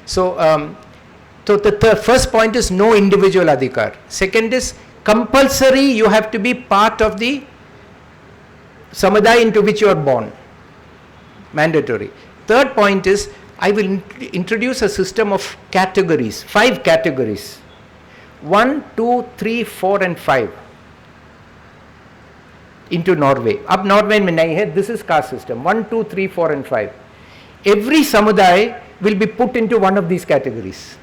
So the first point is no individual adhikar. Second is compulsory, you have to be part of the samudaya into which you are born. Mandatory. Third point is, I will introduce a system of categories, 5 categories. 1, 2, 3, 4 and 5 into Norway. Ab Norway mein nahi hai, this is caste system. 1, 2, 3, 4 and 5. Every samudaya will be put into one of these categories.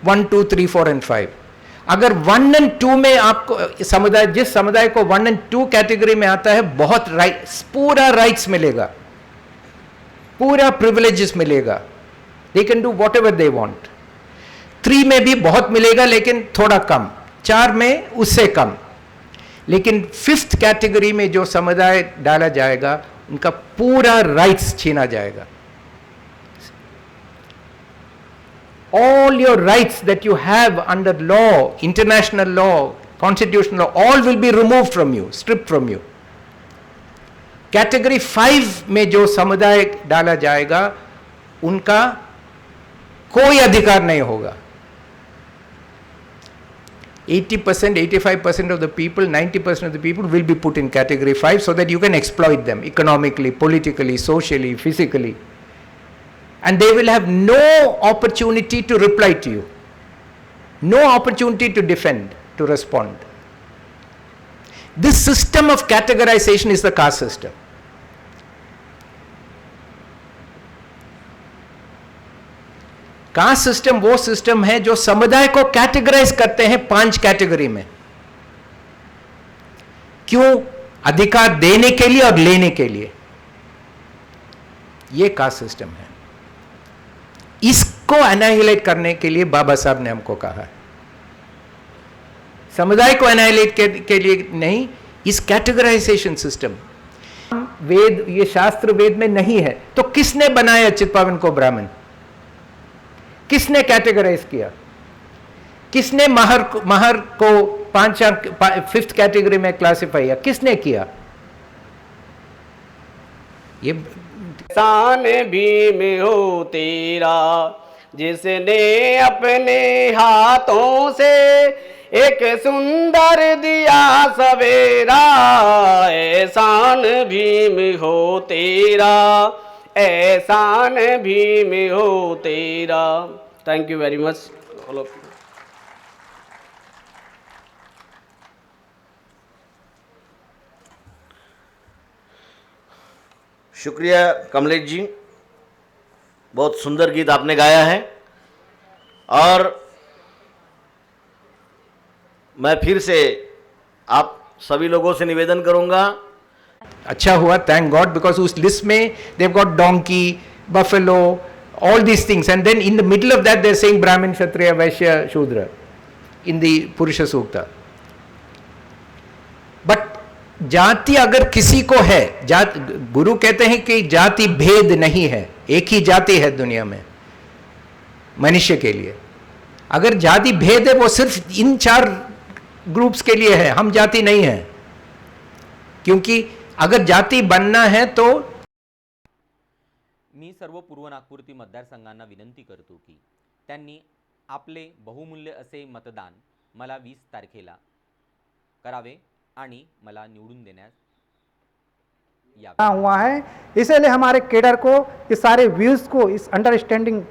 1, 2, 3, 4 and 5. अगर 1 and 2 में आपको समुदाय, जिस समुदाय को 1 and 2 category में आता है, बहुत राइट्स, पूरा राइट्स मिलेगा, पूरा प्रिविलेजेस मिलेगा. They can do whatever they want. 3 में भी बहुत मिलेगा लेकिन थोड़ा कम, 4 में उससे कम. लेकिन 5th कैटेगरी में जो समुदाय डाला जाएगा उनका पूरा राइट्स छीना जाएगा. All your rights that you have under law, international law, constitutional law, all will be removed from you, stripped from you. Category 5 में जो समुदाय डाला जाएगा उनका कोई अधिकार नहीं होगा. 80%, 85% of the people, 90% of the people will be put in category 5 so that you can exploit them economically, politically, socially, physically. And they will have no opportunity to reply to you, no opportunity to defend, to respond. This system of categorization is the caste system. Caste system वो system है जो समुदाय को categorise करते हैं 5 category में. क्यों? अधिकार देने के लिए और लेने के लिए. यह कास्ट सिस्टम है. इसको एनाहिलेट करने के लिए बाबा साहब ने हमको कहा है. समुदाय को एनाहिलेट के लिए नहीं, इस कैटेगराइजेशन सिस्टम. वेद, ये शास्त्र वेद में नहीं है तो किसने बनाया चित्पावन को ब्राह्मण? किसने कैटेगराइज किया? किसने महर को 5th कैटेगरी में क्लासिफाई किया? किसने किया? ये एहसान भीम हो तेरा, जिसने अपने हाथों से एक सुंदर दिया सवेरा. एहसान भीम हो तेरा, एहसान भीम हो तेरा. Thank you very much all of you. शुक्रिया कमलेश जी, बहुत सुंदर गीत आपने गाया है. और मैं फिर से आप सभी लोगों से निवेदन करूंगा. अच्छा हुआ, थैंक गॉड, बिकॉज उस लिस्ट में they've got donkey, buffalo, all these things, and then in the middle of that they are saying Brahmin, Kshatriya, वैश्य, शूद्र इन द पुरुष सूक्ता. बट जाति अगर किसी को है, गुरु कहते हैं कि जाति भेद नहीं है, एक ही जाति है दुनिया में मनुष्य के लिए. अगर जाति भेद है वो सिर्फ इन 4 ग्रुप्स के लिए है, हम जाति नहीं है. क्योंकि अगर जाती बनना है तो मी सर्व पूर्व नागपूरती मतदारसंघांना विनंती करतो की त्यांनी आपले बहुमूल्य असे मतदान मला 20 तारखेला करावे आणि मला निवडून देण्यास हुआ है. इसीलिए हमारे केडर को, इस सारे व्यूज को, इस अंडरस्टैंडिंग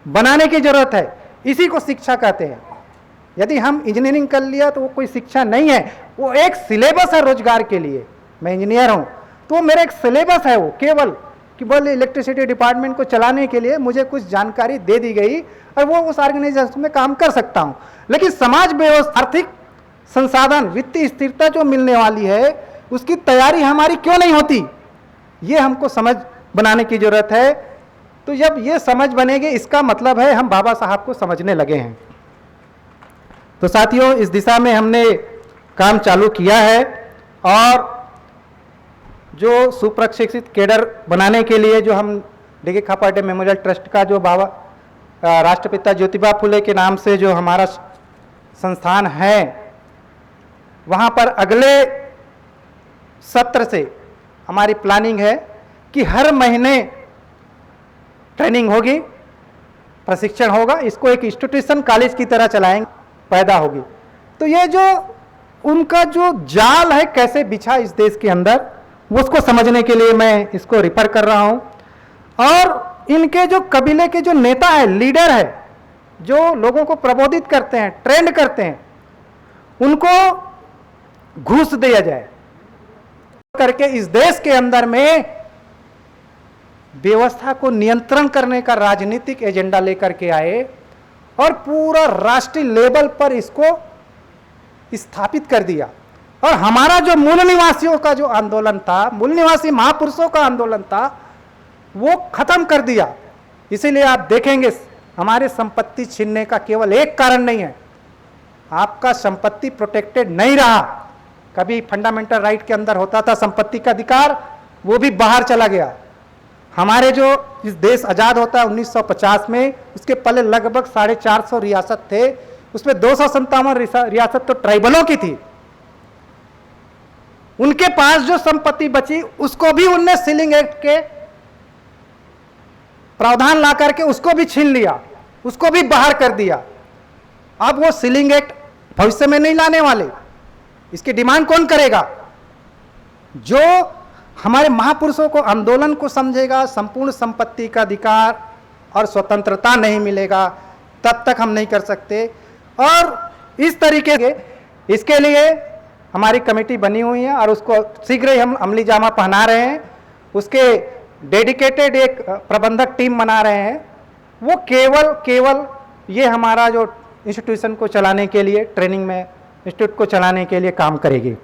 बनाने की जरूरत है. इसी को शिक्षा कहते हैं. यदि हम इंजीनियरिंग कर लिया तो वो कोई शिक्षा नहीं है, वो एक सिलेबस है रोजगार के लिए. मैं इंजीनियर हूँ तो मेरा एक सिलेबस है, वो केवल इलेक्ट्रिसिटी डिपार्टमेंट को चलाने के लिए मुझे कुछ जानकारी दे दी गई और वो उस ऑर्गेनाइजेशन में काम कर सकता हूँ. लेकिन समाज व्यवस्था, आर्थिक संसाधन, वित्तीय स्थिरता जो मिलने वाली है उसकी तैयारी हमारी क्यों नहीं होती, ये हमको समझ बनाने की जरूरत है. तो जब ये समझ बनेगी इसका मतलब है हम बाबा साहब को समझने लगे हैं. तो साथियों, इस दिशा में हमने काम चालू किया है और जो सुप्रशिक्षित केडर बनाने के लिए जो हम डी.के. खापर्डे मेमोरियल ट्रस्ट का जो बाबा राष्ट्रपिता ज्योतिबा फुले के नाम से जो हमारा संस्थान है, वहाँ पर अगले सत्र से हमारी प्लानिंग है कि हर महीने ट्रेनिंग होगी, प्रशिक्षण होगा, इसको एक इंस्टीट्यूशन कॉलेज की तरह चलाएंगे, पैदा होगी। तो ये जो उनका जो जाल है कैसे बिछा इस देश के अंदर, वो उसको समझने के लिए मैं इसको रिफर कर रहा हूं। और इनके जो कबीले के जो नेता है, लीडर है, जो लोगों को प्रबोधित करते हैं, ट्रेंड करते हैं, उनको घूस दिया जाए करके इस देश के अंदर में व्यवस्था को नियंत्रण करने का राजनीतिक एजेंडा लेकर के आए और पूरा राष्ट्रीय लेवल पर इसको स्थापित कर दिया। और हमारा जो मूल निवासियों का जो आंदोलन था, मूल निवासी महापुरुषों का आंदोलन था, वो खत्म कर दिया। इसीलिए आप देखेंगे हमारे संपत्ति छीनने का केवल एक कारण नहीं है, आपका संपत्ति प्रोटेक्टेड नहीं रहा। कभी फंडामेंटल राइट के अंदर होता था संपत्ति का अधिकार, वो भी बाहर चला गया। हमारे जो इस देश आजाद होता है 1950 में, उसके पहले लगभग 450 रियासत थे, उसमें 257 रियासत तो ट्राइबलों की थी। उनके पास जो संपत्ति बची उसको भी उनने सीलिंग एक्ट के प्रावधान ला करके उसको भी छीन लिया, उसको भी बाहर कर दिया। अब वो सीलिंग एक्ट भविष्य में नहीं लाने वाले, इसकी डिमांड कौन करेगा? जो हमारे महापुरुषों को आंदोलन को समझेगा, संपूर्ण संपत्ति का अधिकार और स्वतंत्रता नहीं मिलेगा, तब तक हम नहीं कर सकते। और इस तरीके के इसके लिए हमारी कमेटी बनी हुई है और उसको शीघ्र ही हम अमली जामा पहना रहे हैं। उसके डेडिकेटेड एक प्रबंधक टीम बना रहे हैं। वो केवल ये हमारा जो इंस्टीट्यूशन को चलाने के लिए, ट्रेनिंग में इंस्टीट्यूट को चलाने के लिए काम करेगी।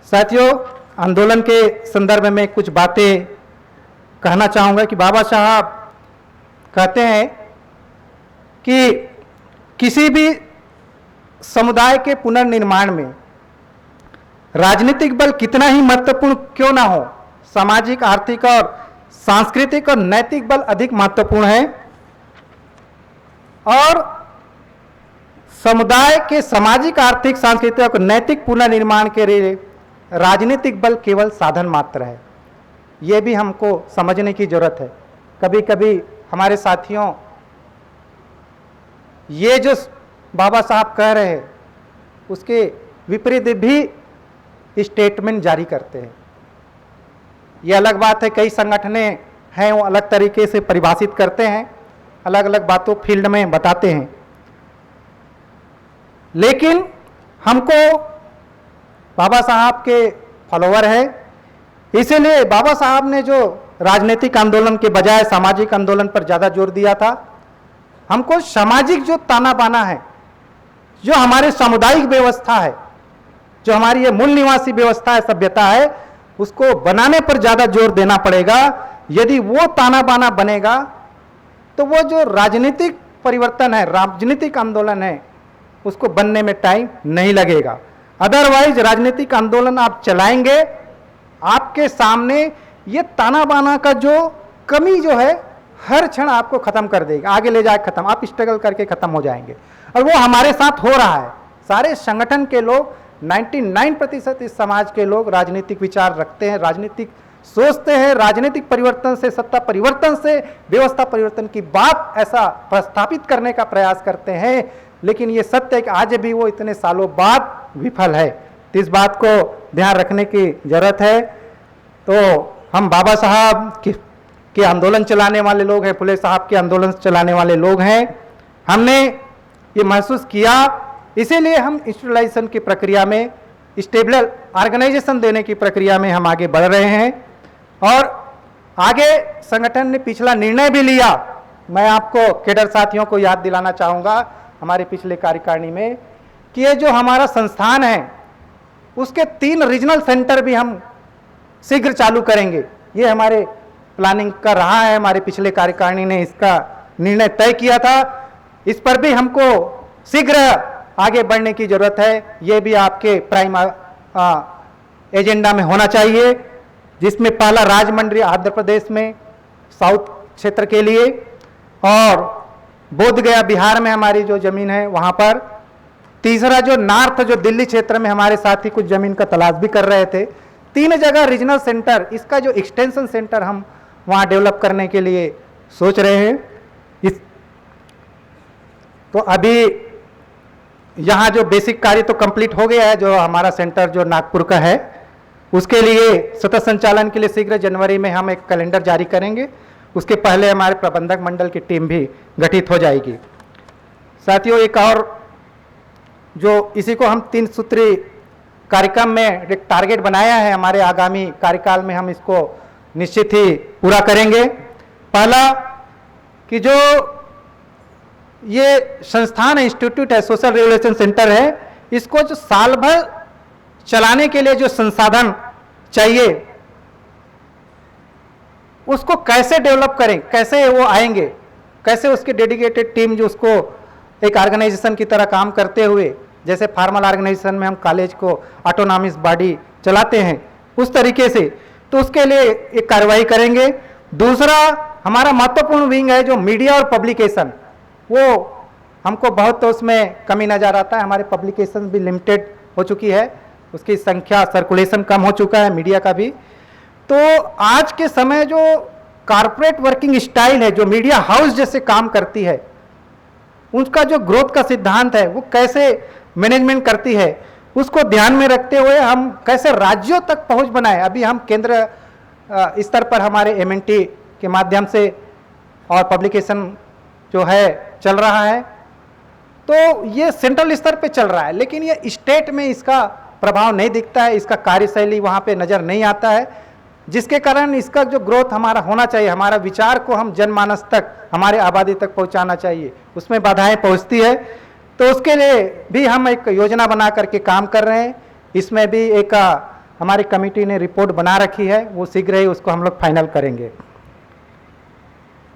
साथियों, आंदोलन के संदर्भ में कुछ बातें कहना चाहूँगा कि बाबा साहब कहते हैं कि किसी भी समुदाय के पुनर्निर्माण में राजनीतिक बल कितना ही महत्वपूर्ण क्यों ना हो, सामाजिक, आर्थिक और सांस्कृतिक और नैतिक बल अधिक महत्वपूर्ण है। और समुदाय के सामाजिक, आर्थिक, सांस्कृतिक और नैतिक पुनर्निर्माण के लिए राजनीतिक बल केवल साधन मात्र है। ये भी हमको समझने की जरूरत है। कभी कभी हमारे साथियों ये जो बाबा साहब कह रहे हैं उसके विपरीत भी स्टेटमेंट जारी करते हैं। ये अलग बात है, कई संगठने हैं वो अलग तरीके से परिभाषित करते हैं, अलग अलग बातों फील्ड में बताते हैं। लेकिन हमको बाबा साहब के फॉलोवर है, इसीलिए बाबा साहब ने जो राजनीतिक आंदोलन के बजाय सामाजिक आंदोलन पर ज़्यादा जोर दिया था। हमको सामाजिक जो ताना बाना है, जो हमारे सामुदायिक व्यवस्था है, जो हमारी ये मूल निवासी व्यवस्था है, सभ्यता है, उसको बनाने पर ज़्यादा जोर देना पड़ेगा। यदि वो ताना बाना बनेगा तो वो जो राजनीतिक परिवर्तन है, राजनीतिक आंदोलन है, उसको बनने में टाइम नहीं लगेगा। अदरवाइज राजनीतिक आंदोलन आप चलाएंगे, आपके सामने ये ताना बाना का जो कमी जो है हर क्षण आपको खत्म कर देगा, आगे ले जाए खत्म, आप स्ट्रगल करके खत्म हो जाएंगे। और वो हमारे साथ हो रहा है। सारे संगठन के लोग 99% इस समाज के लोग राजनीतिक विचार रखते हैं, राजनीतिक सोचते हैं, राजनीतिक परिवर्तन से, सत्ता परिवर्तन से व्यवस्था परिवर्तन की बात ऐसा प्रस्थापित करने का प्रयास करते हैं। लेकिन ये सत्य है कि आज भी वो इतने सालों बाद विफल है। तो इस बात को ध्यान रखने की जरूरत है। तो हम बाबा साहब के आंदोलन चलाने वाले लोग हैं, फुले साहब के आंदोलन चलाने वाले लोग हैं। हमने ये महसूस किया, इसीलिए हम इंस्टीट्यूशनलाइजेशन की प्रक्रिया में, स्टेबल ऑर्गेनाइजेशन देने की प्रक्रिया में हम आगे बढ़ रहे हैं। और आगे संगठन ने पिछला निर्णय भी लिया। मैं आपको केडर साथियों को याद दिलाना चाहूँगा हमारे पिछले कार्यकारिणी में कि ये जो हमारा संस्थान है उसके 3 रीजनल सेंटर भी हम शीघ्र चालू करेंगे। ये हमारे प्लानिंग का रहा है, हमारे पिछले कार्यकारिणी ने इसका निर्णय तय किया था। इस पर भी हमको शीघ्र आगे बढ़ने की जरूरत है। ये भी आपके प्राइम एजेंडा में होना चाहिए, जिसमें पहला राजमंड्री आंध्र प्रदेश में साउथ क्षेत्र के लिए, और बोध गया बिहार में हमारी जो जमीन है वहाँ पर। तीसरा जो नॉर्थ, जो दिल्ली क्षेत्र में हमारे साथी कुछ जमीन का तलाश भी कर रहे थे। 3 जगह रीजनल सेंटर, इसका जो एक्सटेंशन सेंटर हम वहाँ डेवलप करने के लिए सोच रहे हैं। इस तो अभी यहाँ जो बेसिक कार्य तो कंप्लीट हो गया है, जो हमारा सेंटर जो नागपुर का है, उसके लिए सतत संचालन के लिए शीघ्र जनवरी में हम एक कैलेंडर जारी करेंगे। उसके पहले हमारे प्रबंधक मंडल की टीम भी गठित हो जाएगी। साथियों, एक और जो इसी को हम 3 सूत्री कार्यक्रम में एक टारगेट बनाया है, हमारे आगामी कार्यकाल में हम इसको निश्चित ही पूरा करेंगे। पहला कि जो ये संस्थान इंस्टीट्यूट है, सोशल रिवोल्यूशन सेंटर है, इसको जो साल भर चलाने के लिए जो संसाधन चाहिए उसको कैसे डेवलप करें, कैसे वो आएंगे, कैसे उसकी डेडिकेटेड टीम जो उसको एक ऑर्गेनाइजेशन की तरह काम करते हुए, जैसे फॉर्मल ऑर्गेनाइजेशन में हम कॉलेज को ऑटोनॉमस बॉडी चलाते हैं उस तरीके से, तो उसके लिए एक कार्रवाई करेंगे। दूसरा हमारा महत्वपूर्ण विंग है जो मीडिया और पब्लिकेशन, वो हमको बहुत तो उसमें कमी नजर आता है। हमारे पब्लिकेशन भी लिमिटेड हो चुकी है, उसकी संख्या, सर्कुलेशन कम हो चुका है, मीडिया का भी। तो आज के समय जो कॉर्पोरेट वर्किंग स्टाइल है, जो मीडिया हाउस जैसे काम करती है, उसका जो ग्रोथ का सिद्धांत है वो कैसे मैनेजमेंट करती है, उसको ध्यान में रखते हुए हम कैसे राज्यों तक पहुंच बनाए। अभी हम केंद्र स्तर पर हमारे MNT के माध्यम से और पब्लिकेशन जो है चल रहा है, तो ये सेंट्रल स्तर पे चल रहा है, लेकिन ये स्टेट में इसका प्रभाव नहीं दिखता है, इसका कार्यशैली वहाँ पे नज़र नहीं आता है, जिसके कारण इसका जो ग्रोथ हमारा होना चाहिए, हमारा विचार को हम जनमानस तक, हमारे आबादी तक पहुँचाना चाहिए, उसमें बाधाएं पहुँचती है। तो उसके लिए भी हम एक योजना बना करके काम कर रहे हैं। इसमें भी एक हमारी कमेटी ने रिपोर्ट बना रखी है, वो शीघ्र ही उसको हम लोग फाइनल करेंगे।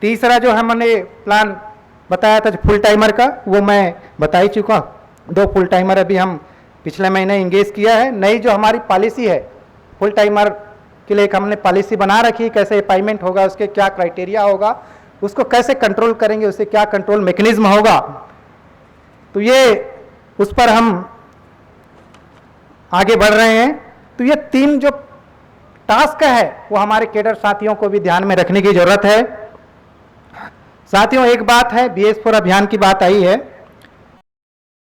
तीसरा जो हमने प्लान बताया था फुल टाइमर का, वो मैं बता ही चुका। 2 फुल टाइमर अभी हम पिछले महीने इंगेज किया है। नई जो हमारी पॉलिसी है फुल टाइमर के लिए, एक हमने पॉलिसी बना रखी, कैसे अपॉइंटमेंट होगा, उसके क्या क्राइटेरिया होगा, उसको कैसे कंट्रोल करेंगे, उससे क्या कंट्रोल मैकेनिज्म होगा, तो ये उस पर हम आगे बढ़ रहे हैं। तो ये 3 जो टास्क है वो हमारे कैडर साथियों को भी ध्यान में रखने की जरूरत है। साथियों, एक बात है, BS4 अभियान की बात आई है,